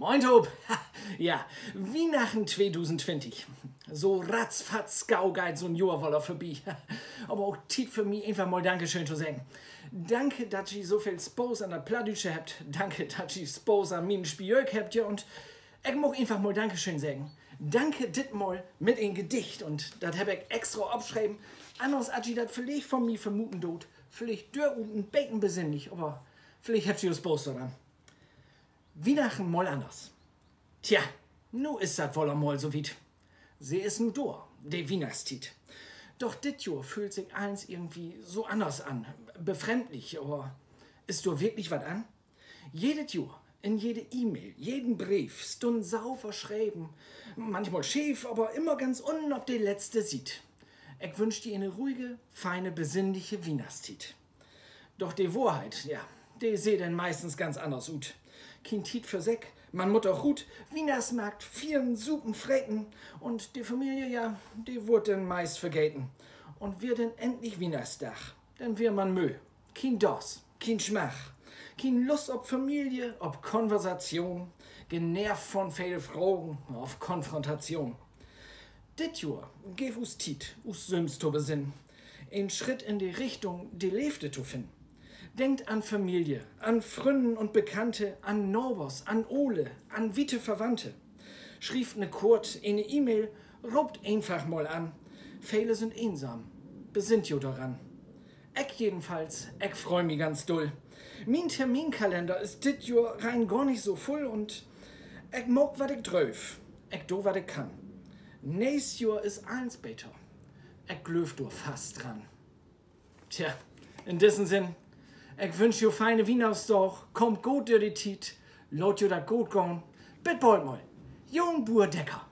Moin Tob. Ja, Weihnachten 2020. So ratzfatz gaugeit so ein Jahr wohl vorbei. Aber auch Tiet für mich einfach mal Dankeschön zu sagen. Danke, dass ihr so viel Spaß an der Plattdütsche habt. Danke, dass ihr Spaß an meinem Spiel habt. Ja, und ich mag einfach mal Dankeschön sagen. Danke dit mal mit ein Gedicht. Und das hab ich extra abschreiben. Anders als ihr das vielleicht von mir vermuten tut. Vielleicht dürr und ein Beten besinnlich. Aber vielleicht habt ihr Spaß daran. Weihnachten mal anders. Tja, nu ist das wohl einmal so weit. Sie ist nu da, die Weihnachtszeit. Doch dit Jahr fühlt sich eins irgendwie so anders an. Befremdlich, aber ist du wirklich was an? Jedes Jahr, in jede E-Mail, jeden Brief, stund sau verschrieben. Manchmal schief, aber immer ganz unten, ob die letzte sieht. Ich wünsch dir eine ruhige, feine, besinnliche Weihnachtszeit. Doch die Wahrheit, ja, die seht denn meistens ganz anders ut. Kein Tiet für Säck, man mut auch gut, Weihnachtsmarkt, vielen Suppen frecken und die Familie, ja, die wird denn meist vergeten. Und wir denn endlich Weihnachtsdach, denn wir man Müll. Kein Dos, kein Schmach, kein Lust ob Familie, ob Konversation, genervt von viel Fragen, auf Konfrontation. Dit Jahr gef us Tiet, us Süms to besinn, ein Schritt in die Richtung, die Lefte zu finden. Denkt an Familie, an Fründen und Bekannte, an Norbers, an Ole, an Witte Verwandte. Schrieft ne Kurt, eine E-Mail, robt einfach mal an. Viele sind einsam, besinnt jo daran. Ich jedenfalls, ich freu mich ganz doll. Mein Terminkalender ist dit Jahr rein gar nicht so voll und ich mag wat ich dröf, ich do wat ich kann. Nächstes Jahr ist eins besser. Ich glöf do fast dran. Tja, in diesem Sinn, ich wünsch dir feine Weihnachtsdag, kommt gut durch die Tiet, lot dir dat gut gehen. Bis bald mal, Jung Burdecker.